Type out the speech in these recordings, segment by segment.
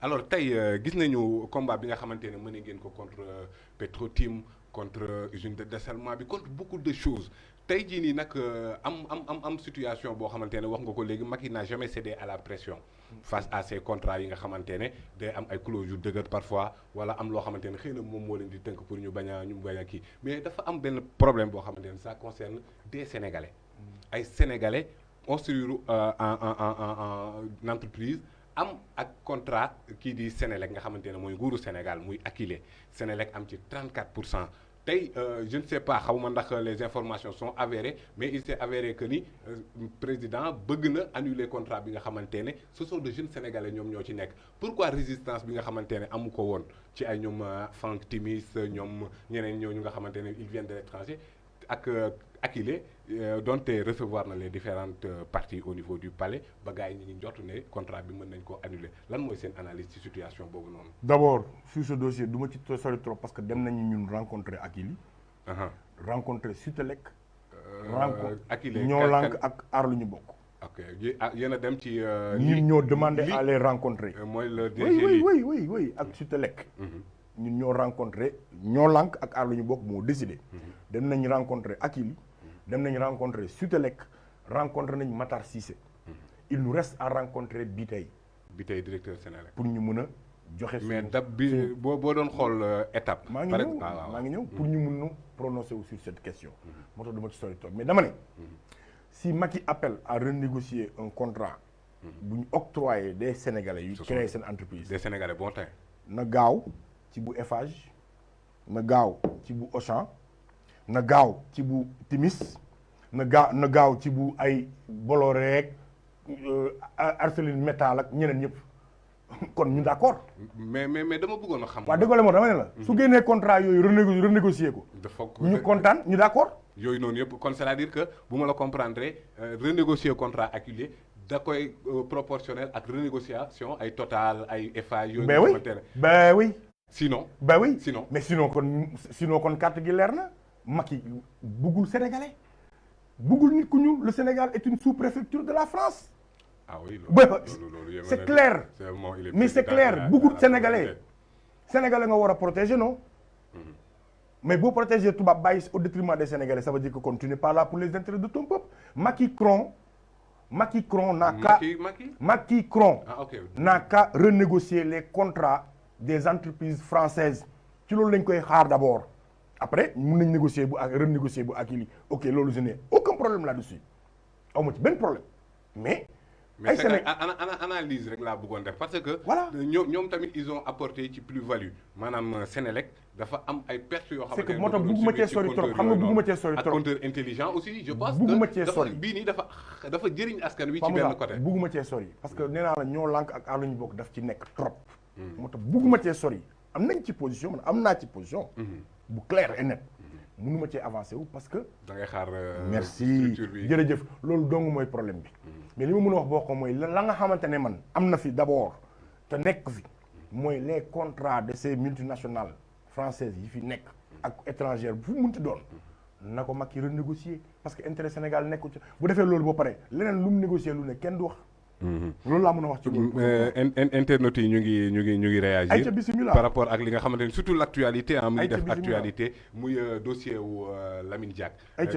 alors tey gis nañu combat bi nga xamante ne mën ngeen ko contre Petro-Tim contre usine de dessalement bi contre beaucoup de choses tey jii nii nag am situation boo xamante ne wax nga ko léegi Macky n'a jamais cédé à la pression face à ces contrats yi nga xamante ne day am ay clauses yu dëgër parfois wala am loo xamante ne xëy na moom moo leen di tënk pour ñu bañ a kii mais dafa am benn problème boo xamante ne ça concerne des Sénégalais ay Sénégalais construire en entreprise am ak contrat kii di Sénélec nga xamante ne mooy nguuru Sénégal muy Akilee Sénélec am ci 34% tey je ne sais pas xawma ndax les informations sont avérées mais il s'est avéré que ni président bëgg na annuler contrat bi nga xamante ne ce sont de jeunes sénégalais ñoom ñoo ci nekk pourquoi résistance bi nga xamante ne amu ko woon ci ay ñoom Franck Timis ñoom ñeneen ñooñu nga xamante ne ils viennent de l'étranger ak Akilee donte recevoir na les différentes parties au niveau du palais ba gars yi ñu ngi jot ne contrat bi mën nañ koo annuler lan mooy seen analyse ci situation boobu noonu. d'abord sur ce dossier du ma ci sori trop parce que dem nañu ñun rencontrer Akilee. rencontrer Sutelec. Akilee ñoo lànk ak aar lu ñu bokk. ok yéen a dem ci. ñun ñoo demandé à les rencontrer. mooy le DG oui ak Sutelec. ñun ñoo rencontré ñoo lànk ak aar lu ñu bokk moo décidé. dem nañ rencontrer Akilee. dem nañ rencontrer Sutelec rencontré nañ Matar Cissé. il nous reste à rencontrer Biteye directeur Sénélec. pour ñu mën a joxe. mais dab bi boo doon xool étape. maa ngi ñëw pour ñu mën a prononcer sur cette question. moo tax du ma ci sori toog mais dama ne. si Macky appelle à renégocier un contrat. bu ñu octroyer des Sénégalais yu créer seen entreprise. des Sénégalais bon temps. na gaaw ci bu Eiffage na gaaw ci bu Auchan na gaaw ci bu Timis na gaaw ci bu ay Bolloré ak ArcelorMittal ak ñeneen ñëpp kon ñu d'accord. mais dama bëggoon a xam. waaw dëgg la moo dama ne la. su génnee contrat yooyu renégocier ko. ñu kontaan ñu d'accord. yooyu noonu yëpp kon c'est-à-dire que bu ma la comprendre renégocier contrat Akilee da koy proportionnel ak renégociation ay Total ay Eiffage yooyu. ben oui. sinon mais sinon kon carte gi leer na Macky buggul sénégalais buggul nit ku ñuul le Sénégal est une sous-préfecture de la France. ah oui loolu c'est clair mais c'est clair buggul sénégalais nga war a protéger non. mais boo protéger tubaab bàyyi au détriment des sénégalais ça veut dire que kon tu n'es pas là pour les intérêts de ton peuple. Macky Cron n'a qu'à renégocier les contrats des entreprises françaises ci loolu lañ koy xaar d'abord après mun nañ négocier bu ak renégocier bu Akilee ok loolu je n'ai aucun problème là-dessus awma ci benn problème mais c'est analyse rek laa bëggoon def parce que voilà ñoom tamit ils ont apporté ci plus-value maanaam Sénélec dafa am ay pertes yoo xamante ne c'est que moo tax bugguma cee sori trop xam nga bugguma cee sori trop ak compteur intelligent aussi je pense bugguma cee que sori bii nii dafa jëriñ askan wi ci benn côté bugguma cee sori parce que nee naa la ñoo lànk ak aar lu ñu bokk daf ci nekk trop moo tax bugguma cee sori am nañ ci position man am naa ci position bu clair et net mënuma cee avancé wu parce que da ngay xaar merci jërëjëf loolu dong mooy problème bi mais li ma mën a wax boo ko mooy la nga xamante ne man am na fi d'abord te nekk fi mooy les contrats de ces multinationales françaises yi fi nekk ak étrangères bu fu munti doon na ko Macky renégocier parce que intérêt Sénégal nekku ci bu defee loolu ba pare leneen lu mu négocier lu ne kenn du wax loolu laa mën a wax ci loolu. internautes yi ñu ngi réagir par rapport ak li nga xamante ne surtout l'actualité muy def actualité muy dossier wu Lamine Diack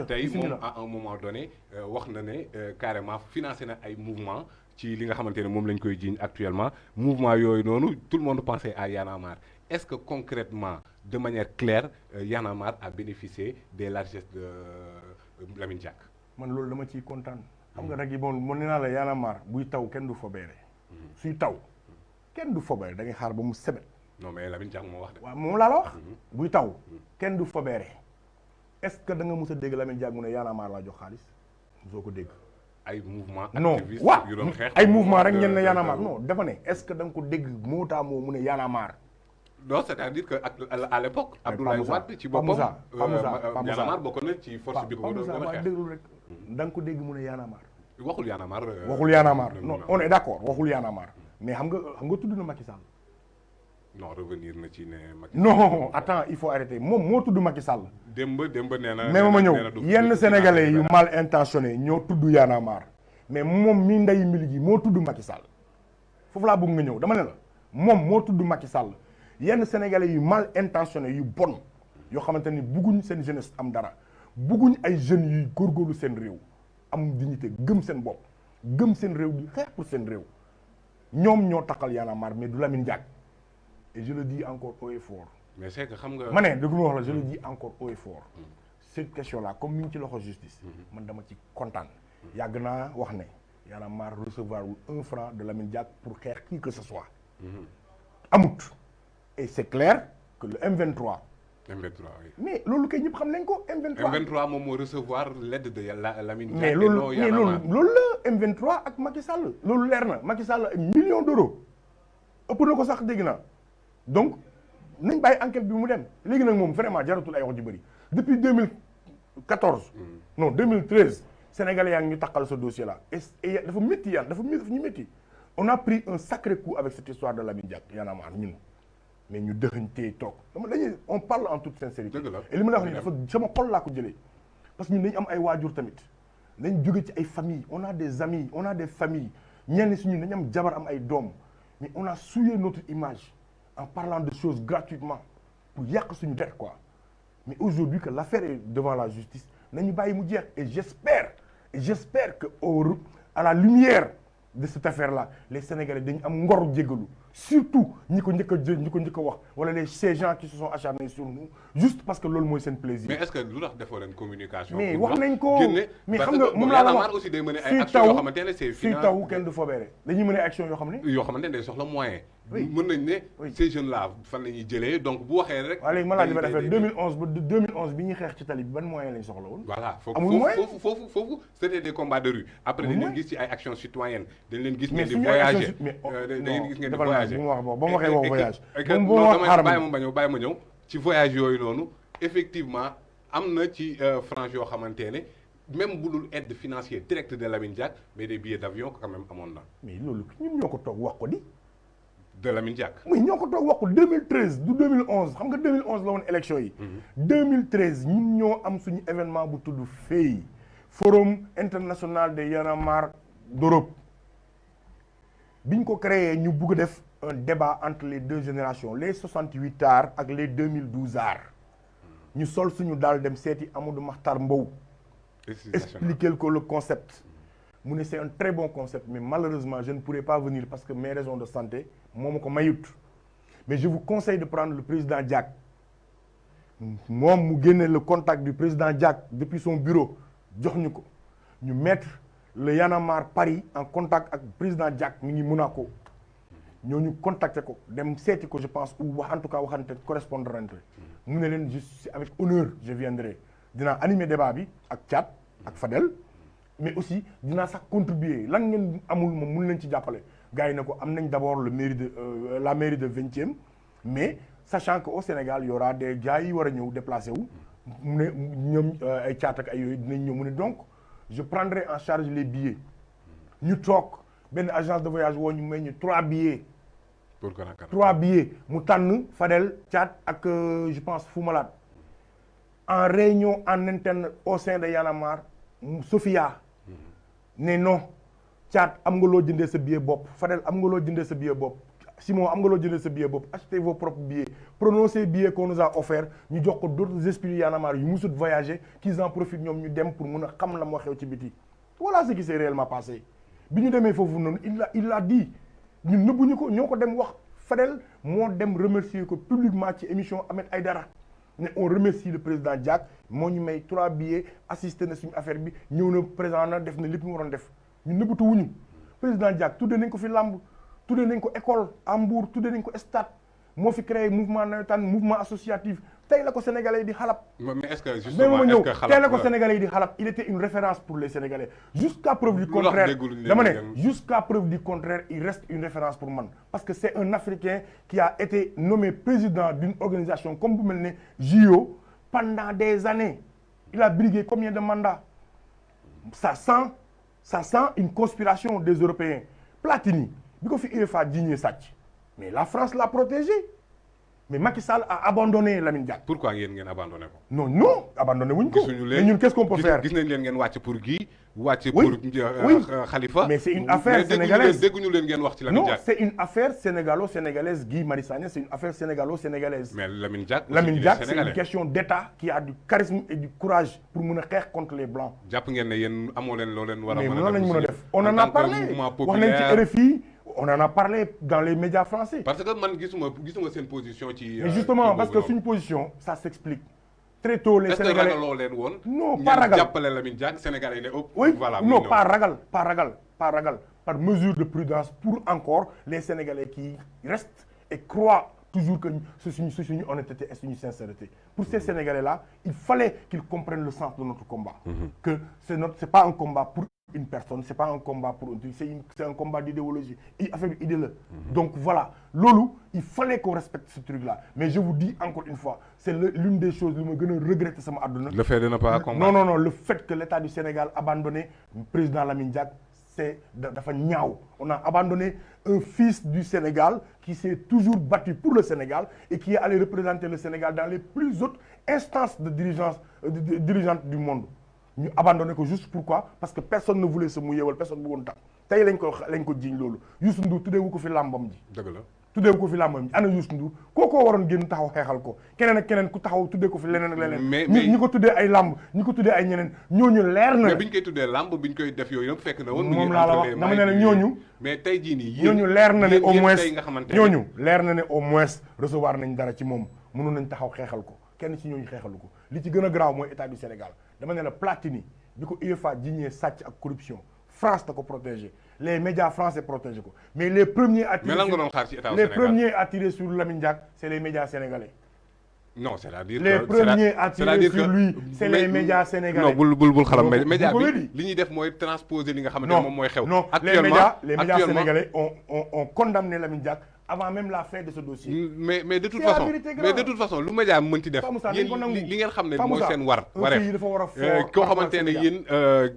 tey moom à un moment donné wax na ne carrément financé na ay mouvement ci li nga xamante ne moom lañ koy jiiñ actuellement mouvement yooyu noonu tout le monde pensait à Y'en a marre est-ce que concrètement de manière claire Y'en a marre a bénéficié des largesses de Lamine Diack. man loolu dama ciy kontaan. xam nga nag yi bon mën naa la Y'en a marre buy taw kenn du fobeere suy taw kenn du fobeere da ngay xaar ba mu sebet. non mais Lamine Diack moo wax de. waaw moom laa la wax. buy taw kenn du fobeere est-ce que da nga mës a dégg Lamine Diack mu ne Y'en a marre laa jox xaalis mosoo ko dégg. ay mouvement activiste yu doon xeex ay mouvement rek ñenn ne Y'en a marre non dafa ne est-ce que da nga ko dégg moo taa moo mu ne Y'en a marre. non c'est-à-dire que à l'époque Abdoulaye Wade ci boppam Y'en a marre bokk na ci force bi ko doon xeex déglu rek da nga ko dégg mu ne Y'en a marre. waxul Y'en a marre waxul Y'en a marre non on est d'accord waxul Y'en a marre mais xam nga tudd na Macky Sall. non revenir na ci ne Macky non attends il faut arrêter moom moo tudd Macky Sall. démb nee na mais ma ñëw yenn sénégalais yu mal intentionnés ñoo tudd Y'en a marre mais moom mi nday mili gi moo tudd Macky Sall foofu laa bëgg nga ñëw dama ne la moom moo tudd Macky Sall yenn sénégalais yu mal intentionnés yu bon yoo xamante ni bugguñ seen jeunesse am dara bugguñ ay jeunes yuy góorgóorlu seen réew am dignité gëm seen bopp gëm seen réew di xeex pour seen réew ñoom ñoo taxal Y'en a marre mais du Lamine Diack et je le dis encore haut et fort. mais c'est que xam nga. ma ne dëgg ma wax la je le dis encore haut et fort. cette question là comme mi ngi ci loxo justice. man dama ci kontaan. yàgg naa wax ne Y'en a marre recevoir wul 1 franc de Lamine Diack pour xeex qui que ce soit. amut et c'est clair que le M23. M23 oui. mais loolu kay ñëpp xam nañ ko M23. M23 moom moo recevoir l'aide de Lamine Diack. mais loolu la M23 ak Macky Sall loolu leer na Macky Sall millions d'euros ëpp na ko sax dégg naa donc nañ bàyyi enquête bi mu dem léegi nag moom vraiment jaratul ay wax ju bëri depuis 2014. non 2013 sénégalais yaa ngi ñu takkal ce dossier là et dafa métti dafa ñu métti on a pris un sacré coup avec cette histoire de Lamine Diack Y'en a marre ñun. mais ñu dëxantee toog dañuy on parle en toute sincérité. et li ma la wax nii dafa sama xol laa ko jëlee parce que ñun dañu am ay waajur tamit dañ jóge ci ay familles on a des amis on a des familles ñenn si ñun dañu am jabar am ay doom mais on a souillé notre image en parlant de choses gratuitement pour yàq suñu dette quoi mais aujourd'hui que l'affaire est devant la justice nañu bàyyi mu jeex et j'espère que à la lumière de cette affaire là les Sénégalais dañu am ngor jéggalu surtout ñi ko njëkk a wax wala ces gens qui se sont acharnés sur nous juste parce que loolu mooy seen plaisir. mais est-ce que lu tax defoo leen communication. mais wax nañ ko mais xam nga moom laa la wax aussi day mën ay actions yoo xamante ne c'est fii taw kenn du fobeere dañuy mën ay actions yoo xam ne day soxla moyen. mën nañ ne ces jeunes là fan la ñuy jëlee donc bu waxee rek. waaw léegi ma laaj ba affaire 2011 bi ñuy xeex ci tali bi ban moyen lañ soxla woon. voilà foofu c'était des combats de rue. après dañ leen gis ci ay actions citoyennes dañ leen gis. mais ngeen di voyager dañ leen gis ngeen di voyager. ba mu waxee wax voyage. bàyyi ma ñëw ci voyage yooyu noonu effectivement am na ci frange yoo xamante ne même bu dul aide financière directe de Lamine Diack mais des billets d'avion quand même amoon na. mais loolu ñun ñoo ko toog wax ko di. de Lamine Diack. oui ñoo ko toog wax ko 2013 du 2011 xam nga 2011 la woon élection yi. 2013 ñun ñoo am suñu événement bu tudd FEI Forum international de Y'en a marre d'Europe biñ ko créé ñu bugg def un débat entre les deux générations les 68 ards ak les 2012 ards ñu sol suñu daal dem seeti Amadou Mahtar Mbow. expliquer ko le concept. mu ne c'est un très bon concept mais malheureusement je ne pourrai pas venir parce que mes raisons de santé moo ma ko mayut mais je vous conseille de prendre le président Diack moom mu génne le contact du président Diack depuis son bureau jox ñu ko ñu mettre le Y'en a marre Paris en contact ak président Diack mi ngi Monaco ñooñu contacter ko dem seeti ko je pense ou wax en tout cas waxante correspondante mu ne leen juste avec honneur je viendrai dinaa animer débat bi ak Thiat ak Fadel mais aussi dinaa sax contribuer lan ngeen amul moom mun leen ci jàppale gars yi ne ko am nañ d'abord la mairie de 20e mais sachant que au Sénégal y aura des gars yi war a ñëw déplacé wu mu ne ñoom ay caat ak ay yooyu dinañ ñëw mu ne donc je prendrai en charge les billets ñu toog benn agence de voyage woo ñu may ñu 3 billets. pour que 3 billets mu tànn Fadel Thiat ak je pense Fou Malade en réunion en interne au sein de Y'en a marre Sophia. ne non Thiat am nga loo jëndee sa billet bopp Fadel am nga loo jëndee sa billet bopp Simon am nga loo jëndee sa billet bopp achetez vos propres billets prenons ces billets qu'on nous a offert ñu jox ko d'autres esprits Y'en a marre yu musut voyager qu'ils en profitent ñoom ñu dem pour mun a xam la moo xew ci biti voilà ce qui s'est réellement passé bi ñu demee foofu noonu il l'a dit ñun nëbbuñu ko ñoo ko dem wax Fadel moo dem remercier ko publiquement ci émission Ahmed Aïdara ne on remercie le président Diack moo ñu may 3 billets assisté na suñu affaire bi ñëw na présent na def na lépp mu waroon def ñu nëbbatu wuñu président Diack tuddee nañ ko fi làmb tuddee nañ ko école à Mbour tuddee nañ ko stade moo fi créé mouvement nawetaan mouvement associatif tey la ko sénégalais yi di xalab. mais est-ce que justement est-ce que xalab tey la ko sénégalais yi di xalab il était une référence pour les sénégalais jusqu'à preuve du contraire dama ne jusqu'à preuve du contraire il reste une référence pour man parce que c'est un Africain qui a été nommé président d'une organisation comme bu mel ne JO pendant des années il a brigué combien de mandats ça sent une conspiration des Européens Platini bi ko fi UEFA jiiñee sàcc mais la France l'a protégé mais Macky Sall a abandonné Lamine Diack. pourquoi ngeen abandonné ko. non abandonné wuñ ko. gisuñu mais ñun qu'est-ce qu'on peut faire. gis nañ leen ngeen wàcc pour Guy. wàcc pour Khalifa. mais c'est une affaire sénégalaise dégguñu leen ngeen wax ci Lamine Diack. non c'est une affaire sénégalo-sénégalaise. Guy Marius Sagna c'est une affaire sénégalo-sénégalaise. mais Lamine Diack c'est une question d'État qui a du charisme et du courage pour mën a xeex contre les blancs. jàpp ngeen ne yéen amoo leen loo leen war a mais mën noonu lañ mën a def. on en a parlé wax nañ ci RFI. on en a parlé dans les médias français. parce que man gisuma seen position ci. mais justement parce que suñu position ça s'explique. très tôt les Sénégalais est-ce que ragaloo leen woon. non pas ragal jàppale Lamine Diack Sénégalais yi ne oui voilà non pas ragal par mesure de prudence pour encore les Sénégalais qui restent et croient toujours que suñu honnêteté et suñu sincérité. Pour ces Sénégalais-là il fallait qu'ils comprennent le sens de notre combat. Que c'est pas un combat pour une personne, c'est pas un combat pour c'est un combat d'idéologie, affaire d'idée la. Donc voilà, loolu il fallait qu'on respecte ce truc-là. Mais je vous dis encore une fois, c'est l'une des choses li ma gën a regretter sama àdduna. Le fait de ne pas combattre. Non, le fait que l'État du Sénégal abandonné le président Lamine Diack, c'est dafa ñaaw. On a abandonné un fils du Sénégal qui s'est toujours battu pour le Sénégal et qui est allé représenter le Sénégal dans les plus hautes instances de dirigeantes du monde. ñu abandonné ko juste pourquoi parce que personne ne voulait se mouiller wala personne bëggoon tax tey lañ ko jiiñ loolu Youssou Ndour tuddeewu ko fi làmbam ji. dëgg la tuddeewu ko fi làmbam ji ana Youssou Ndour kookoo waroon génn taxaw xeexal ko keneen ak keneen ku taxaw tuddee ko fi leneen ak leneen. mais ñi ko tuddee ay làmb ñi ko tuddee ay ñeneen ñooñu leer na. mais bi ñu koy tuddee làmb bi ñu koy def yooyu yëpp fekk na woon. moom laa la wax dama ne la ñooñu. mais tey jii nii ñooñu leer na ne au moins nga xamante ñooñu leer na ne au moins recevoir nañ dara ci moom mënoon nañ taxaw xeexal ko kenn ci ñooñu xeexalu ko li ci gën a garaaw mooy état du Sénégal dama ne la Platini bi ko UEFA jiñee sàcc ak corruption France da ko protégé les médias français protégé ko mais les premiers attirés mais lan nga doon xaar ci état les premiers attirés sur Lamine Diack c'est les médias sénégalais. non c'est-à-dire les premiers attirés sur lui c'est les médias sénégalais. non bul xalam média bi li ñuy def mooy transposer li nga xamante ne moom mooy xew. non les médias sénégalais ont condamné Lamine Diack avant même la fin de ce dossier. mais de toute façon lu média mën ci def yéen li ngeen xam ne mooy seen wareef koo xamante ne yéen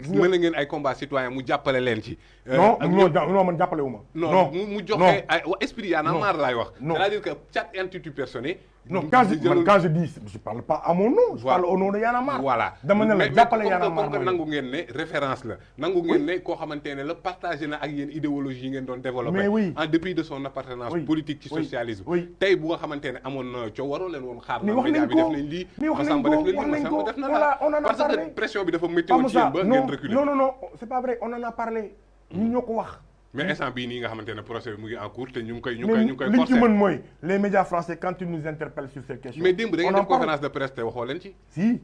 mën na ngeen ay combat citoyen mu jàppale leen ci. non man jàppale wu ma. non mu joxe ay esprit yaa na maar laay wax. c'est-à-dire que chaque institut personnel. non quand je dis je parle pas à mon nom. je parle au nom de Y'en a marre. voilà dama ne la jàppale Y'en a marre comme nangu ngeen ne référence la. nangu ngeen ne koo xamante ne la partagé na ak yéen idéologie yi ngeen doon développé. en dépit de son appartenance politique ci socialisme. tey bu nga xamante ne amoon na coow waroo leen woon xaar. na média bi def nañ lii. Massamba def na lii Massamba def na la parce que pression bi dafa métti woon ci yéen ba ngeen reculer. non c'est pas vrai on en a parlé. ñun ñoo ko wax. mais instant bii nii nga xamante ne procès bi mu ngi en cours te ñu ngi koy li ñu ci mën mooy les médias français quand ils nous interpellent sur cette question. mais démb da ngeen def conférence de presse te waxoo leen ci. si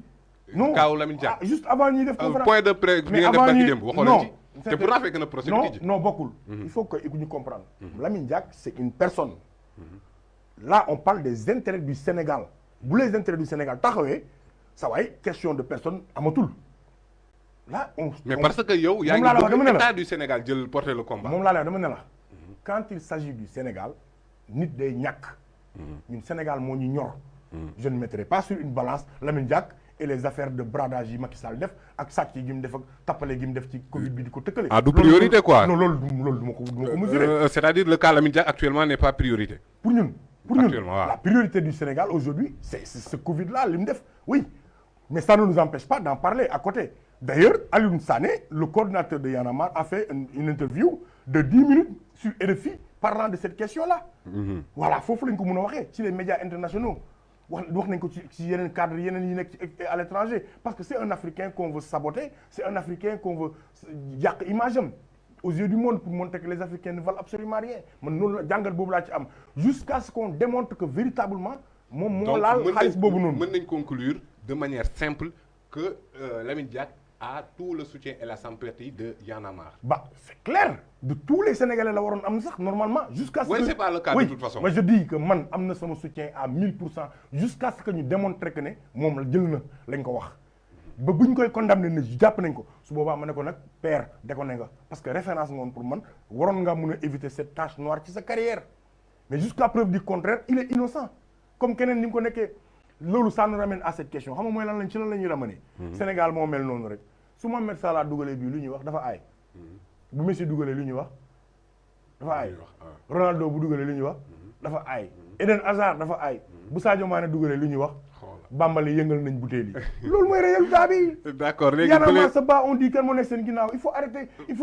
non kaaw Lamine Diack juste avant ñuy def conférence point de presse bi ngeen def ba ci démb waxoo leen ci te pourtant fekk na procès bi tijji. non bokkul. il faut que ñu comprendre. Lamine Diack c'est une personne. là on parle des intérêts du Sénégal bu les intérêts du Sénégal taxawee sa waay question de personne amatul. là mais parce que yow yaa ngi bëgg état du Sénégal jël porter le combat. moom laa la dama ne la quand il s'agit du Sénégal nit day ñàkk. ñun Sénégal moo ñu ñor. je ne mettrai pas sur une balance Lamine Diack et les affaires de bradage yi Macky Sall def ak sàcc yi mu def ak tappale gi mu def ci Covid bi di ko tëkkale. du priorité quoi. non loolu du ma ko mesurer. c'est-à-dire le cas Lamine Diack actuellement n'est pas priorité. pour ñun la priorité du Sénégal aujourd'hui c'est ce Covid là li mu def oui mais ça ne nous empêche pas d'en parler à côté. D'ailleurs, Alioune Sané, le coordinateur de Y'en a marre, a fait une interview de 10 minutes sur RFI parlant de cette question-là. Voilà, foofu lañ ko mën a waxee ci les médias internationaux wax nañ ko ci yeneen cadre yeneen yi nekk à l'étranger parce que c'est un Africain qu'on veut saboter, c'est un Africain qu'on veut yàq image am aux yeux du monde pour montrer que les Africains ne valent absolument rien man noonu la jàngat boobu laa ci am jusqu'à ce qu'on démontre que véritablement moom moo laal xaalis boobu noonu. mën nañ conclure de manière simple que Lamine Diack a tout le soutien et la sympathie de Y'en a marre. C'est clair de tous les Sénégalais la waroon am sax normalement jusqu'à ce que c'est pas le cas de toute façon. Moi je dis que man am na sama soutien à 1000% jusqu'à ce que ñu démontrer que ne moom la jël na lañ ko wax ba buñ koy condamner ne jàpp nañ ko su boobaa ma ne ko nag père déconné nga parce que référence nga woon pour man waroon nga mun a éviter cette tache noire ci sa carrière mais jusqu'à preuve du contraire il est innocent comme keneen ni mu ko nekkee. loolu ça nous ramène à cette question xam nga mooy lan la ñuy ramener. Sénégal moo mel noonu rek su Mohamed Salah dugalee bii lu ñuy wax dafa aay. bu Messi dugalee lu ñuy wax dafa aay. Ronaldo bu dugalee lu ñuy wax dafa aay. Eden Hazard dafa aay bu Sadio Mané dugalee lu ñuy wax Bambali yëngal nañ bouteille yi loolu mooy résultat bi. d'accord léegi Y'en a marre se bat on dit kan moo nekk seen ginnaaw il faut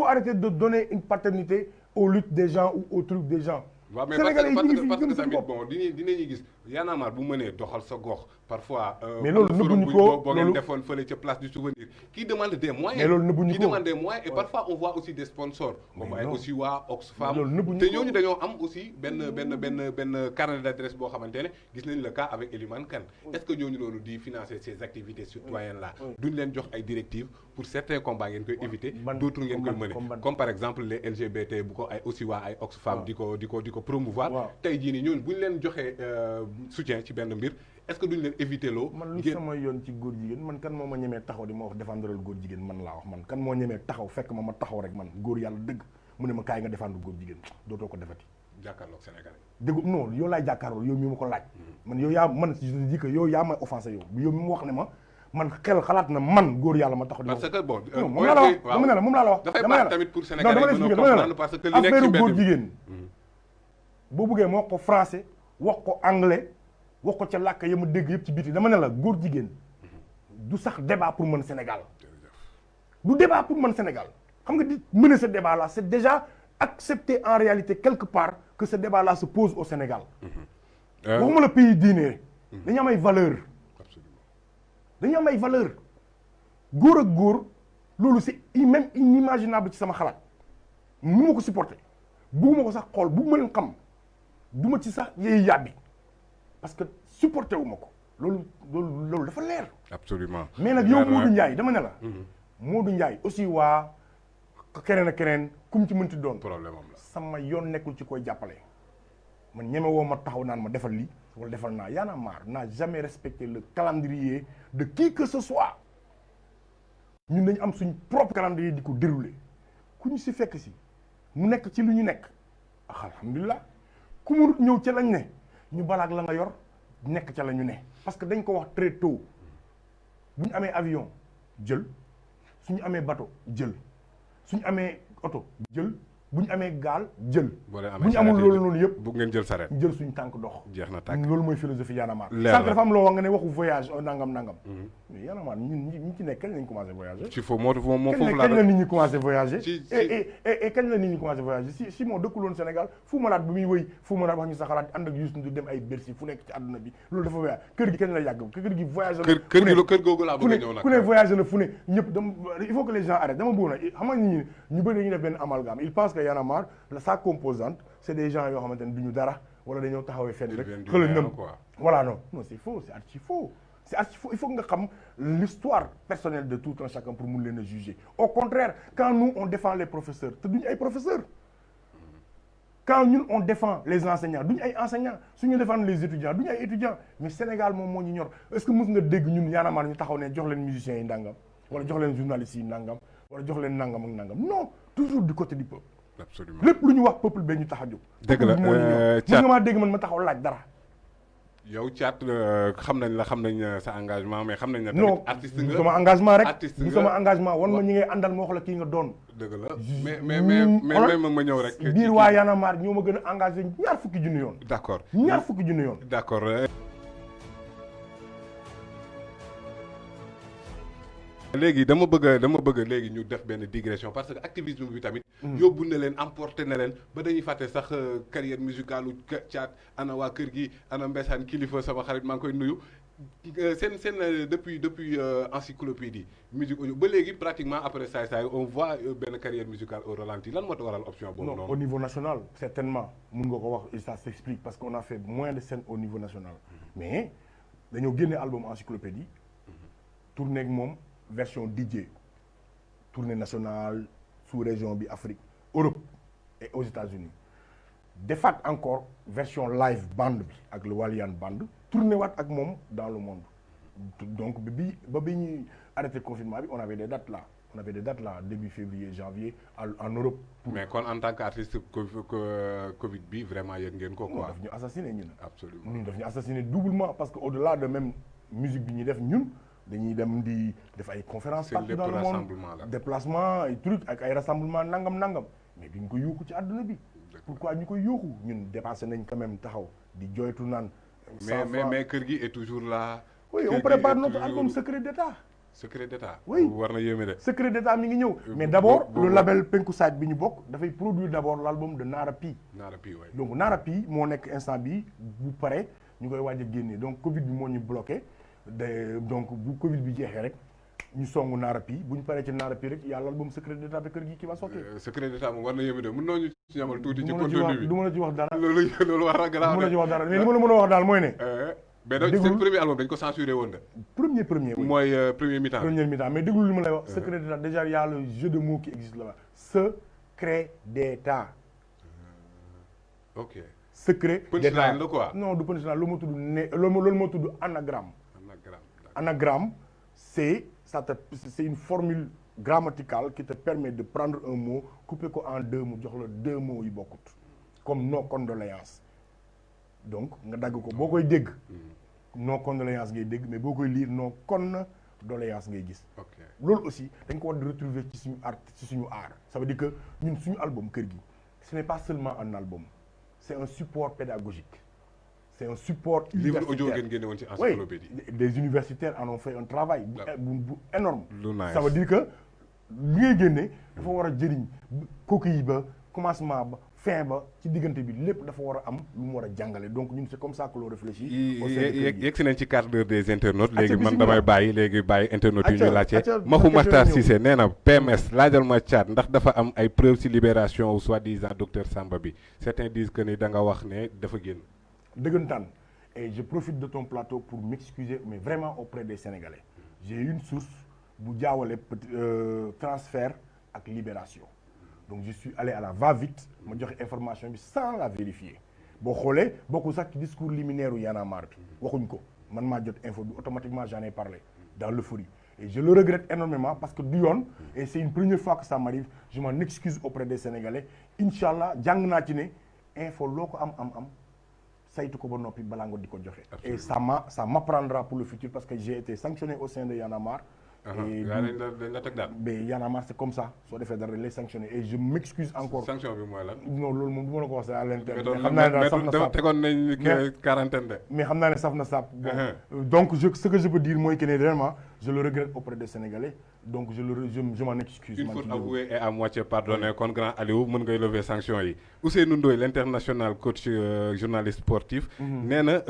arrêter de donner une paternité aux luttes des gens ou aux trucs des gens. waaw mais parce que tamit bon dinañu gis Y'en a marre bu mënee doxal sa gox parfois. mais loolu nëbbuñu ko boo ngeen defoon fële ca place du souvenir qui demande des moyens. mais loolu nëbbuñu ko qui demande des moyens et parfois on voit aussi des sponsors. on voit aussi waa Oxfam. te ñooñu dañoo am aussi benn carnet d'adresse boo xamante ne gis nañ le cas avec Elimane Kane. est-ce que ñooñu noonu di financer ces activités citoyennes là. duñ leen jox ay directives pour certains combats ngeen koy éviter. d'autres ngeen koy mener comme par exemple les LGBT bu ko ay aussi waa ay Oxfam di ko promouvoir. tey jii nii ñooñu buñ leen joxee soutien ci benn mbir est-ce que duñ leen éviter loo. man lu sama yoon ci góor jigéen man kan moo ma ñemee taxaw di ma wax défendral góor jigéen man laa wax man kan moo ñemee taxaw fekk ma taxaw rek man góor yàlla dëgg mu ne ma kaay nga défendre góor jigéen dootoo ko defati. jàkkaarloog Sénégalais. dégg non yow laay jàkkaarloo yow mi ma ko laaj. man yow yaa man je dis que yow yaa may offensé yow mi ma wax ne ma man xalaat na man góor yàlla ma taxaw di ma. parce que bon moom laa la wax dama ne la moom laa la wax. dafay baax tamit pour Sénégalais mën a comprendre parce que li nekk ci affaire góor jigéen boo bëggee ma wax ko français wax ko anglais wax ko ca làkk ya ma dégg yëpp ci biti dama ne la góor jigéen du sax débat pour mën Sénégal du débat pour mën Sénégal xam nga di mener ce débat là c'est déjà accepté en réalité quelque part que ce débat là se pose au Sénégal waxuma la pays diine dañu am ay valeur dañu am ay valeur góor ak góor loolu c'est même inimaginable ci sama xalaat mu ma ko supporter bugguma ko sax xool bu ma leen xam du ma ci sax yéey yàbbi parce que supporté wu ma ko loolu dafa leer. absolument mais nag yow Modou Ndiaye dama ne la. Modou Ndiaye aussi waa keneen ak keneen kum ci mënti doon. problème am la sama yoon nekkul ci koy jàppale. man ñeme woo ma taxaw naan ma defal lii wala defal naa Y'en a marre n'a jamais respecté le calendrier de qui que ce soit ñun dañu am suñ propre calendrier di ko dérouler ku ñu si fekk si mu nekk ci lu ñu nekk alhamdulilah ku munut ñëw ca lañ ne. ñu balaak la nga yor nekk ca la ñu ne parce que dañ ko wax très tôt bu ñu amee avion jël suñu amee bateau jël suñu amee oto jël bu ñu amee gaal jël. bu ñu amul loolu noonu yëpp. bu ngeen jël saret jël suñu tànk dox. jeex na tànk loolu mooy philosophie Y'en a marre. sànq dafa am loo wax nga ne waxu voyage nangam. mais Y'en a marre ñi ci nekk kañ lañ commencé voyager. ci foofu moo foofu laa kañ la nit ñi commencé voyager. et kañ la nit ñi commencé voyager si moo dëkkuloon Sénégal Fou Malade bi muy wëy Fou Malade wax ñu sa xalaat ànd ak Youssou Ndour dem ay Bercy fu nekk ci àdduna bi loolu dafa voyage kër gi kañ la yàgg kër gi voyage la. kër googu laa bëgg a ñëw nag ku ne voyage na fu ne ñëpp dama il faut que les gens arrêtent dama bëgg na xam nga nit ñi ñu bëri dañuy def benn amalgame ils pensent que Y'en a marre sa composante c'est des gens yoo xamante ne duñu dara wala dañoo taxawee fenn rek xëla ñëm voilà non c'est faux c'est archi faux il faut nga xam l'histoire personnelle de tout un chacun pour mun leen a juger au contraire quand nous on défend les professeurs te duñu ay professeurs quand ñun on défend les enseignants duñu ay enseignants suñu défendre les étudiants duñu ay étudiants mais Sénégal moom moo ñu ñor est-ce que mos nga dégg ñun Y'en a marre ñu taxaw ne jox leen musiciens yi nangam wala jox leen journalistes yi nangam wala jox leen nangam ak nangam non toujours du côté du peuple. absolument lépp lu ñu wax peuple bee ñu tax a jóg. dëgg la Thiat nga maa dégg man ma taxaw laaj dara. yow Thiat xam nañ sa engagement mais xam nañ ne tamit artiste nga sama engagement rek artiste du sama engagement wan ma ñi ngay àndal ma wax la kii nga doon. dëgg la mais ma ñëw rek. biir waa Y'en a marre ñoo ma gën a engagé ñaar fukki junni yoon. d'accord ñaar fukki junni yoon. d'accord. léegi dama bëgg léegi ñu def benn digression parce que activisme bi tamit. yóbbu na leen emporté na leen ba dañuy fàtte sax carrière musicale u Thiat ana waa kër gi ana Mbessane kilifa sama xarit maa ngi koy nuyu. seen depuis encyclopédie musique audio ba léegi pratiquement après saay on voit benn carrière musicale au ralenti lan moo tax waral option boobu noonu. non au niveau national certainement mun nga ko wax et ça s'explique parce qu'on a fait moins de scènes au niveau national. mais dañoo génne album encyclopédie tourné ak moom. version DJ tournée nationale sous région bi Afrique Europe et aux États-Unis defaat encore version live band bi ak le Walian band tourné waat ak moom dans le monde donc bi ñuy arrêté confinement bi on avait des dates là début février janvier en Europe. mais kon en tant qu'artiste Covid bi vraiment yëg ngeen ko quoi. daf ñu assassiné ñun. absolument ñun daf ñu assassiné doublement parce que au-delà de même musique bi ñuy def ñun. dañuy dem di def ay conférences partout dans le monde déplacement ay trucs ak ay rassemblement nangam mais duñ ko yuuxu ci àdduna bi pourquoi ñu koy yóoxu ñun dépassé nañ quand même taxaw di joytu naan. mais kër gi est toujours là. oui on prépare notre album Secret d'État. Secret d'État. oui war na yéeme de. Secret d'État mi ngi ñëw. mais d'abord le label Penku Side bi ñu bokk dafay produire d'abord l'album de Nara Pi. Nara Pi waay. donc Nara Pi moo nekk instant bi bu pare ñu koy waaj a génne donc Covid bi moo ñu bloqué donc bu Covid bi jeexee rek ñu songu Nara Pi bu ñu paree ci Nara Pi rek y a l'album Secret d'État de kër gi qui va sortir. Secret d'État moom war na yéeme de mën nañu ci ñamal tuuti ci contenu bi du mën a ci wax dara. loolu war a garaaw du mën a ci wax dara mais li ma la mën a wax daal mooy ne. mais donc seen premier album dañ ko censuré woon de. premier. mooy premier mi-temps. premier mi-temps mais déglu li ma lay wax. Secret d'État déjà y a le jeu de mots qui existe là-bas. Secret d'État. ok. Secret d'État punchline la quoi. non du punchline lu ma tudd ne loolu moo tudd anagramme. Anagramme c'est une formule grammaticale qui te permet de prendre un mot couper ko en deux mu jox la deux mots yu bokkut comme nos condoléances donc nga dagg ko boo koy dégg nos condoléances ngay dégg mais boo koy lire nos condoléances ngay gis. loolu aussi dañ ko war di retrouver ci suñu art ci suñu art ça veut dire que ñun suñu album kër gi ce n'est pas seulement un album c'est un support pédagogique. C'est un support livre audio ngeen génne woon ci encyclopédie. Oui, des universitaires en ont fait un travail bu énorme. Nice. Ça veut dire que li ngay génne dafa war a jëriñ coquille ba commencement ba fin ba ci diggante bi lépp dafa war a am lu mu war a jàngale donc ñun c'est comme ça que l'on réfléchit. yegg si nañ ci quart d'heure des internautes. léegi man damay bàyyi internautes yi ñu laajte. Maxu Makhtar Cissé nee na PMS laajal ma Thiat ndax dafa am ay preuves ci libération ou soi-disant docteur Samba bi certains disent que ni da nga wax ne dafa génn. dëggantaan et je profite de ton plateau pour m'excuser mais vraiment auprès des Sénégalais j'ai une source bu jaawale transfert ak libération donc je suis allé à la va-vite ma joxe information bi sans la vérifier boo xoolee bokkul sax ci discours liminaire u Y'en a marre bi waxuñ ko man maa jot info bi automatiquement j'en ai parlé dans l'euphorie et je le regrette énormément parce que du yoon et c'est une première fois que ça m'arrive je m'en excuse auprès des Sénégalais inchallah jàng naa ci ne info loo ko am saytu ko ba noppi balaa nga di ko joxe. Et ça m'apprendra pour le futur parce que j'ai été sanctionné au sein de Y'en a marre. Et dañ la teg daal. mais Y'en a marre c'est comme ça soo defee dara lay sanctionné et je m'excuse encore. sanction bi mooy lan. non loolu moom du ma la ko wax à l'interne. mais xam naa ne daal saf na saab tegoon nañ quarantaine de. mais xam naa ne saf na saab. donc ce que je peux dire mooy que ne vraiment je le regrette auprès des Sénégalais donc je m'en excuse. une faute avouée et à moitié pardonnée kon grand Aliou mën ngay lever sanction yi. Ousseynou Ndoye l'international coach journaliste sportif. nee na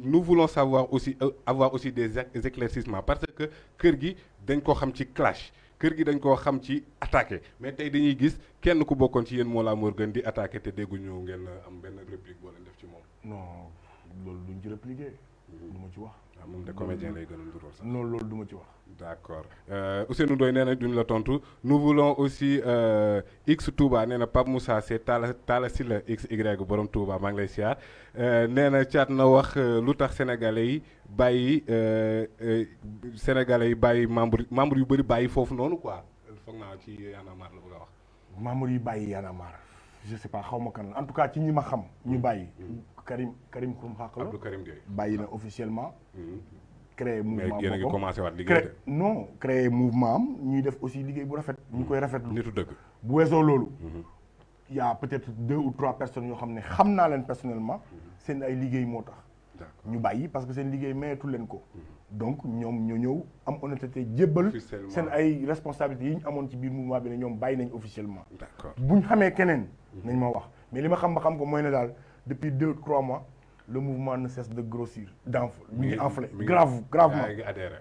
nous voulons savoir aussi avoir aussi des éclaircissements parce que kër gi dañ koo xam ci clash kër gi dañ koo xam ci attaqué mais tey dañuy gis kenn ku bokkoon ci yéen Mollah Morgun di attaqué te dégguñu ngeen am benn réplique boo leen def ci moom. non loolu duñ ci répliquer. du ma ci wax. waaw moom de comédien lay gën a nduróol sax. non loolu du ma ci wax. d'accord Ousseynou Ndoye nee na duñ la tontu nous voulons aussi X Touba nee na Pape Moussa c'est Talla Sylla XY borom Touba maa ngi lay siyaar nee na Thiat na wax lu tax sénégalais yi bàyyi membre yu bëri bàyyi foofu noonu quoi foog naa ci Y'en a marre la bëgg a wax. membre yi bàyyi Y'en a marre je sais pas xaw ma kan en tout cas ci ñi ma xam. ñu bàyyi. Karim Xrum Xax la Abdou Karim Gueye bàyyi na officiellement. créé mouvement mais yéen a ngi commencé waat liggéey non créé mouvement am ñuy def aussi liggéey bu rafet. ñu koy rafetlu nitu dëgg. bu weesoo loolu. y a peut-être 2 ou 3 personnes yoo xam ne xam naa leen personnellement. seen ay liggéey moo tax. ñu bàyyi parce que seen liggéey mayeetul leen ko. donc ñoom ñoo ñëw am honnêteté jébbal. seen ay responsabilités yi ñu amoon ci biir mouvement bi ne ñoom bàyyi nañ officiellement. d'accord bu ñu xamee keneen. nañ ma wax mais li ma xam ba xam ko mooy ne daal depuis 2 ou 3 mois. le mouvement ne cesse de grossir, mi ngi enflé, gravement,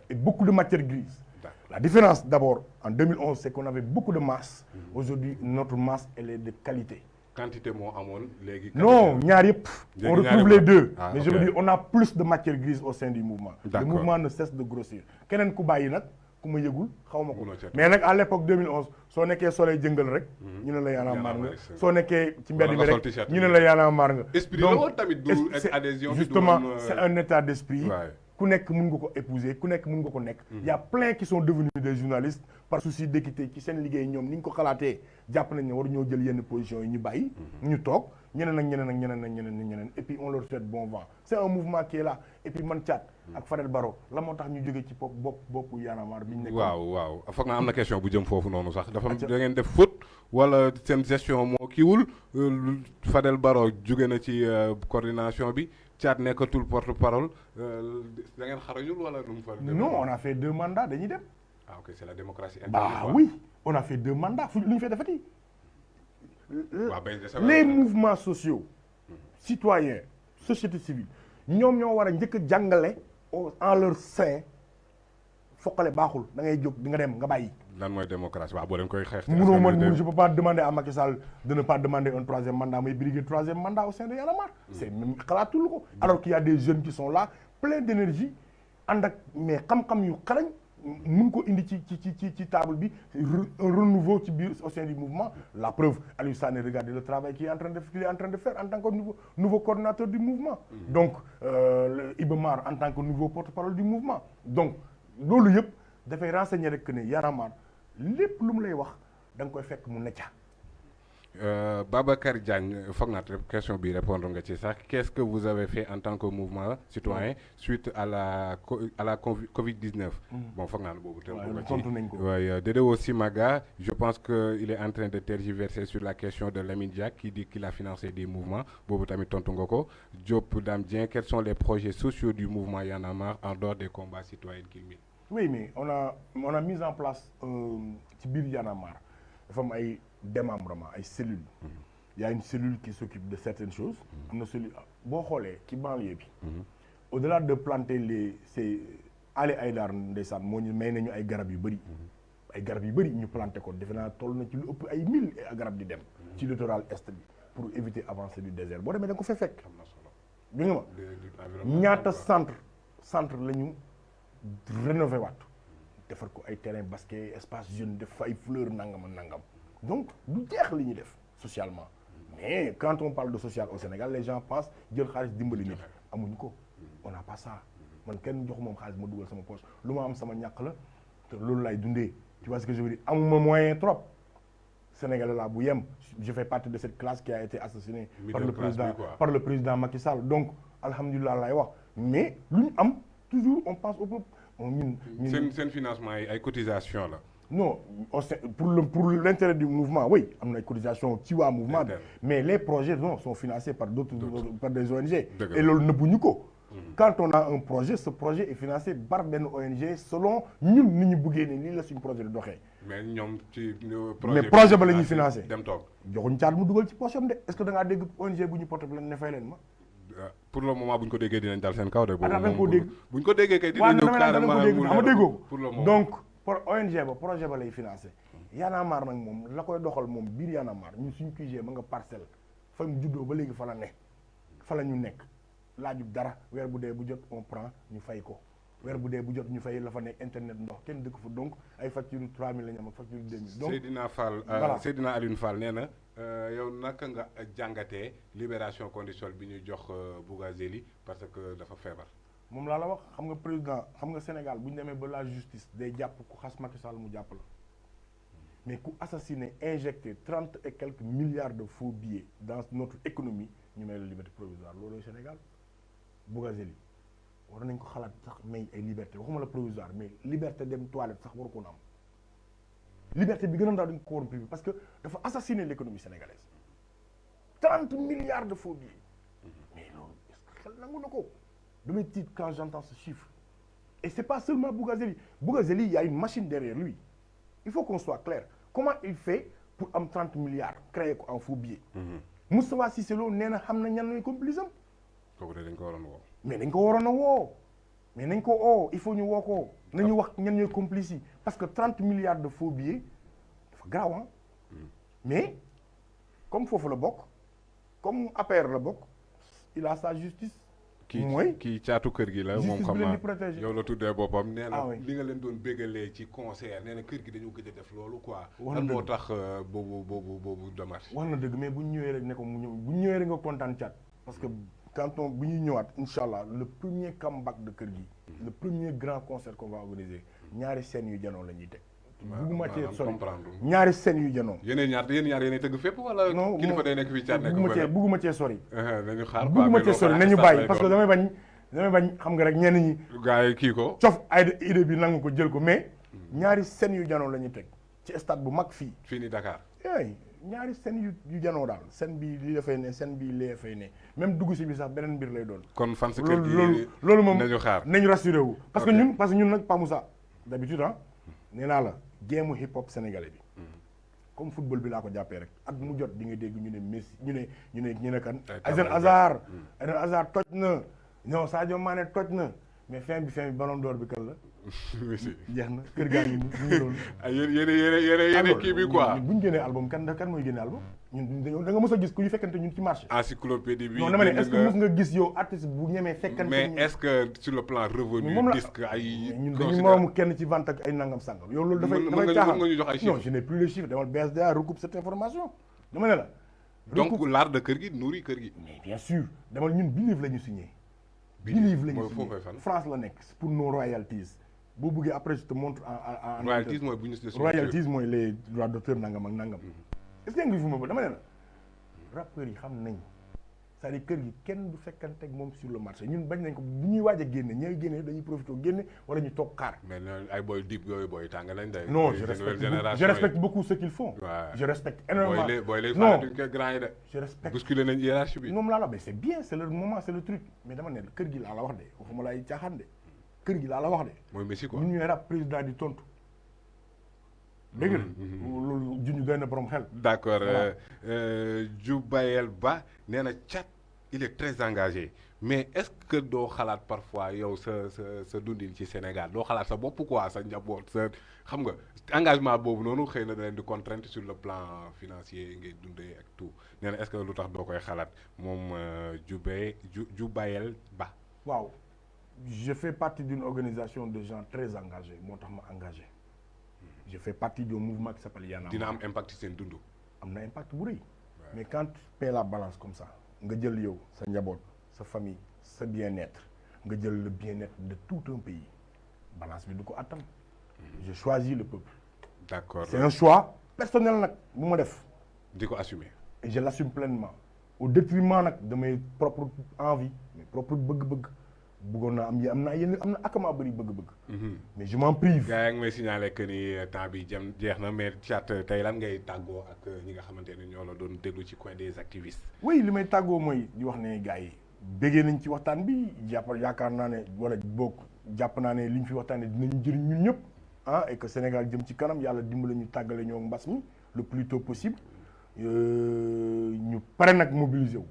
et beaucoup de matière grise. La différence d'abord, en 2011, c'est qu'on avait beaucoup de masse. Aujourd'hui, notre masse, elle est de qualité. Quantité moo amoon léegi. Non, ñaar yëpp. On retrouve les deux. Ah, mais okay. Je veux dire, on a plus de matière grise au sein du mouvement. D'accord. Le mouvement ne cesse de grossir. Keneen ku bàyyi nag ku ma yëgul xaw ma ko. mais nag à l'époque 2011 soo nekkee soleil jëngal rek. ñu ne la Y'en a marre nga soo nekkee ci mbedd mi rek ñu ne la Y'en a marre nga. esprit la woon tamit du adhésion. Justement, c'est un état d'esprit. ku nekk mën nga ko épouser ku nekk mën nga ko nekk. y a plein qui sont devenus des journalistes par souci d'équité ci seen liggéey ñoom ni ñu ko xalaatee jàpp nañ ne war ñoo jël yenn positions yi ñu bàyyi. ñu toog ñeneen ak ñeneen ak ñeneen ak ñeneen ak ñeneen et puis on leur souhaite bon vent c'est un mouvement qui est là et puis man Thiat ak Fadel Barro la moo tax ñu jógee ci boppu Y'en a marre bi ñu nekk. waaw foog naa am na question bu jëm foofu noonu sax dafa da ngeen def faute wala seen gestion moo kiiwul Fadel Barro jóge na ci coordination bi Thiat nekkatul porte-parole da ngeen xarañul wala nu mu fa. non on a fait 2 mandats dañuy dem. ah ok c'est la démocratie interne. bah oui on a fait 2 mandats fu lu ñu fay defati. Les mouvements sociaux citoyens société civile ñoom ñoo war a njëkk a jàngale en leur sein foqale baaxul da ngay jóg di nga dem nga bàyyi. lan mooy démocratie waaw boo leen koy xeex. munoo man je peux pas demander à Macky Sall de ne pas demander un 3e mandat may briguer 3e mandat au sein de Y'en a marre. c'est même xalaatul ko alors qu'il y a des jeunes qui sont là pleins d'énergie ànd ak mais xam-xam yu xarañ mun ko indi ci table bi un renouveau ci biir au sein du mouvement. La preuve Aliou Sané regardez le travail qu'il est en train de faire en tant que nouveau coordinateur du mouvement. Donc Iba Mar en tant que nouveau porte-parole du mouvement. Donc loolu yëpp dafay renseigner rek que ne Y'en a marre lépp lu mu lay wax da nga koy fekk mu necca. Babacar Diagne foog naa question bi répondre nga ci sax qu'est-ce que vous avez fait en tant que mouvement citoyen suite à la Covid-19. bon foog naa ne boobu tontu nañ ko waaye Dédéo Simaga je pense que il est en train de tergiverser sur la question de Lamine Diack qui dit qu'il a financé des mouvements boobu tamit tontu nga ko Diop Dame Dieng quels sont les projets sociaux du mouvement Y'en a marre en dehors des combats citoyens qu'il mène. oui mais on a mis en place ci biir Y'en a marre dafa am ay démembrement ay cellules. Il y a une cellule qui s'occupe de certaines choses. am na cellule boo xoolee ci banlieue bi. au-delà de planter ces Ali Aïdar ndeysaan moo ñu may nañu ay garab yu bëri. ay garab yu bëri ñu planté ko defe naa toll na ci lu ëpp ay 1000 garab di dem. ci littoral est bi pour éviter avancée du désert boo demee da nga ko fay fekk. bi nga ma ñaata centre la ñu rénové waat defar ko ay terrain basket espace jeune def fa ay fleurs nangam ak nangam. donc du jeex li ñuy def socialement mais quand on parle de social au Sénégal les gens pensent jël xaalis dimbali nit amuñu ko on n'a pas ça man kenn jox moom xaalis ma dugal sama poche lu ma am sama ñàkk la te loolu lay dundee tu vois ce que je veux dire amuma moyen trop Sénégalais la bu yem je fais partie de cette classe qui a été assassinée par le président Macky Sall donc alhamdulilah lay wax mais lu ñu am toujours on pense au peuple seen financement yi ay cotisation la. non pour l'intérêt du mouvement oui am na ay cotisation ci waa mouvement bi mais les projets non sont financés par par des ONG et loolu nëbbuñu ko quand on a un projet ce projet est financé par benn ONG selon ñun ni ñu bëggee ne lii la suñu projet di doxee mais ñoom ci projet ba la ñuy financé dem toog joxuñ caat mu dugal ci poche am de est-ce que da ngaa dégg ONG bu ñu porté plainte ne fay leen ma pour le moment bu ñu ko déggee dinañ dal seen kaw de da nga ko dégg bu ñu ko déggee kay dinañ ñëw carrément ama déggoo pour le moment donc pour ONG ba projet ba lay financé Y'en a marre nag moom la koy doxal moom biir Y'en a marre ñun suñu QG ma nga parcelle fa mu juddoo ba léegi fa la ne fa la ñu nekk laaju dara weer bu dee bu jot on prend ñu fay ko weer bu dee bu jot ñu fay la fa nekk internet ndox kenn dëkk fa donc ay facture 3000 la ñu am ak facture 2000 donc Seydina Fall Seydina Alioune Fall nee na yow naka nga jàngatee libération conditionnelle bi ñuy jox Bougazelli parce que dafa feebar moom laa la wax xam nga président xam nga Sénégal bu ñu demee ba la justice day jàpp ku xas Macky Sall mu jàpp la mais ku assassiné injecté 30 et quelques milliards de faux billets dans notre économie ñu may la liberté provisoire loolu Sénégal Bougazelli war nañ ko xalaat sax may ay liberté waxuma la provisoire mais liberté dem toilette sax waru ko am liberté bi gën a ndaw dañ ko waroon privé parce que dafa assassiné l'économie sénégalaise 30 milliards de faux billets mais loolu est-ce que xel nangu na ko damay tiit quand j'entends ce chiffre et c'est pas seulement Bougazelli il y a une machine derrière lui il faut qu'on soit clair comment il fait pour am 30 milliards créer ko en faux billets Moustapha Cissé Lo nee na xam na ñan ñooy complice am kooku de dañ ko waroon woo mais dañ ko waroon a woo mais nañ ko oo il faut ñu woo ko nañu wax ñan ñooy complice yi parce que 30 milliards de faux billets dafa grave ah mais comme foofu la bokk comme APR la bokk il a sa justice kii caatu kër gi la moom xam naa yow la tuddee boppam nee na oui. li nga leen doon bégalee ci concert nee na kër gi dañu gëj a def loolu quoi lan moo tax boobu démarche wax na dëgg mais bu ñu ñëwee rek ne ko mu ñëw bu ñu ñëwee rek nga kontaan caat parce que quand on bu ñuy ñëwaat incha allah le premier comeback de kër gi le premier grand concert qu'on va organiser ñaari scènes yu janoo la ñuy teg bugguma cee sori ñaari scène yu janoo. yéen ñaar yéen tëgg fépp wala. non kilifa day nekk fii Thiat nekk bugguma cee sori. nañu xaar bugguma cee sori nañu bàyyi parce que damay bañ xam nga rek ñenn ñi. gars yi kii ko. cof ay idée bi nangu ko jël ko mais. ñaari scène yu janoo la ñuy teg ci stade bu mag fii. fii ni Dakar. ñaari scène yu janoo daal scène bi li dafay ne scène bi lee dafay ne même dugg si bi sax beneen mbir lay doon. kon fan si kër gi loolu moom nañu xaar nañu rassuré wu. parce que ñun nag Pa Moussa d'habitude nee naa la géemu hip hop sénégalais bi. comme football bi laa ko jàppee rek at mu jot di nga dégg ñu ne Messi ñu ne kan. Eden Hazard toj na non Sadio Mané toj na mais fin bi ballon d'or bi kan la. jeex na kër gaa ngi ñu doon. yéen kii bi quoi. bu ñu génnee album kan mooy génne album. ñun da nga mës a gis ku ñu fekkante ñun ci marché. encyclopédie bi. non dama ne est-ce que mës nga gis yow artiste bu ñemee fekkante. mais est-ce que sur le plan revenu. disque ay. ñun dañu moroomu kenn ci vente ak ay nangam sangam. yow loolu dafay caaxaan nga ñu jox ay chiffres. non je n'ai plus les chiffres demal BSDA recoupe cette information. dama ne la. donc l'art de kër gi nourrit kër gi. mais bien sûr demal ñun Believe la ñu signé. Believe la ñu signé France la nekk pour nos royalties. boo bëggee après je te montre en royalties mooy bu ñu royalties mooy les droits d'auteur nangam ak nangam. est-ce que ngi fi ma ba dama ne la rappeurs yi xam nañ c'est-à-dire kër gi kenn du fekkante ak moom sur le marché ñun bañ nañ ko bu ñuy waaj a génne ñooy génne dañuy profité génne wala ñu toog xaar. mais ay boy deep yooyu boy tàng lañ day. non je respecte beaucoup ce qu'ils font. je respecte énormément non grand yi de. je respecte bousculer nañ hiérarchie bi. moom laa la mais c'est bien c'est le moment c'est le truc mais dama ne kër gi laa la wax de waxuma laay caaxaan de. kër gi laa la wax de. mooy Messi quoi ñun ñooy rap président di tontu. dégg nga loolu junj doy na borom xel. d'accord Djubayel Ba nee na Thiat il est très engagé mais est-ce que doo xalaat parfois yow sa dundin ci Sénégal doo xalaat sa bopp quoi sa njaboot sa xam nga engagement boobu noonu xëy na da leen di contrainte sur le plan financier ngay dundee ak tout nee na est-ce que lu tax doo koy xalaat moom Djubayel Ba. waaw. Je fais partie d'une organisation de gens très engagés moo tax ma engagé je fais partie d'un mouvement qui s'appelle Y'en a marre. dina am impact ci seen dund. am na impact bu rëy. mais quand tu paies la balance comme ça nga jël yow sa njaboot sa famille sa bien-être nga jël le bien-être de tout un pays balance bi du ko attan. je choisis le peuple. d'accord c'est un choix personnel nag bu ma def. di ko assumer. et je l'assume pleinement au détriment nag de mes propres envies mes propres bëgg-bëgg. bëggoon naa am na akamaa bëri bëgg-bëgg. mais je m'en prive. gars yi ngi may signaler que ni temps bi jeex na mais Thiat tey lan ngay tàggoo ak ñi nga xamante ne ñoo la doon déglu ci coin des activistes. oui li may tàggoo mooy di wax ne gars yi béggee nañ ci waxtaan bi yaakaar naa ne wala boog jàpp naa ne li ñu fi waxtaanee dinañu jëriñ ñun ñëpp et que Sénégal jëm ci kanam yàlla dimbali ñu tàggale ñoo mbas mi le plus tôt possible ñu pare nag mobiliser wu.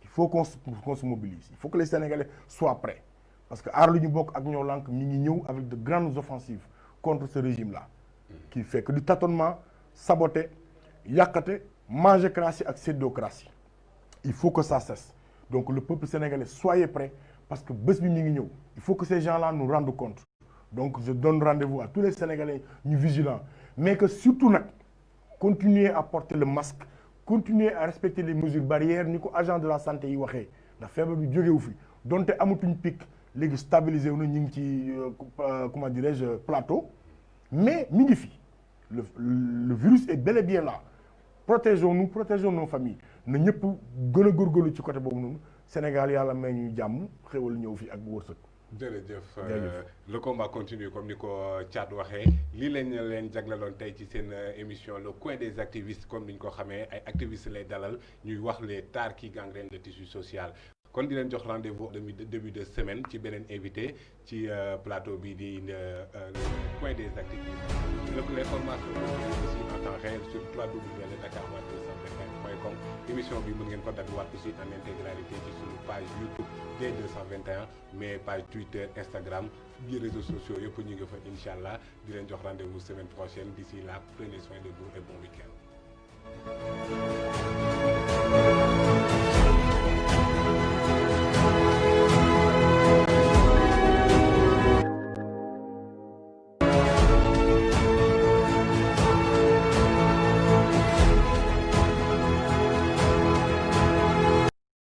Il faut qu'on se mobilise. Il faut que les Sénégalais soient prêts. Parce que aar lu ñu bokk ak ñoo lànk mi ngi ñëw avec de grandes offensives contre ce régime-là. qui fait que du tâtonnement, saboter, yàqate, mangécratie ak séddocratie. Il faut que ça cesse. Donc le peuple sénégalais, soyez prêts parce que bés bi mi ngi ñëw. Il faut que ces gens-là nous rendent compte. Donc je donne rendez-vous à tous les Sénégalais ñu vigilants. Mais que surtout nag, continuez à porter le masque. Continuer à respecter les mesures barrières ni ko agent de la santé yi waxee ndax feebar bi jógewu fi donte amatuñ pic léegi stabilisé wu na ñu ngi ci comment dirais-je plateau mais mi ngi fi le virus est bel et bien là protégeons-nous protégeons nos familles na ñëpp gën a góorgóorlu ci côté boobu noonu Sénégal yàlla may ñuy jàmm xéwal ñëw fi ak bu wërsëg. jërëjëf le combat continue comme ni ko Thiat waxee lii lañ leen jagleloon tey ci seen émission le coin des activistes comme ni ñu ko xamee ay activistes lay dalal ñuy wax les tares qui gangrènent le tissu social. kon di leen jox rendez-vous début de semaine ci beneen invité ci plateau bi di le coin des activistes les formations aussi en temps réel sur www.dakar221.com émission bi mën ngeen ko dagluwaat aussi en intégralité ci suñu page YouTube D221 mais page Twitter Instagram bi réseaux sociaux yëpp ñu ngi fa incha allah di leen jox rendez-vous semaine prochaine d'ici là prenez soin de vous et bon week-end.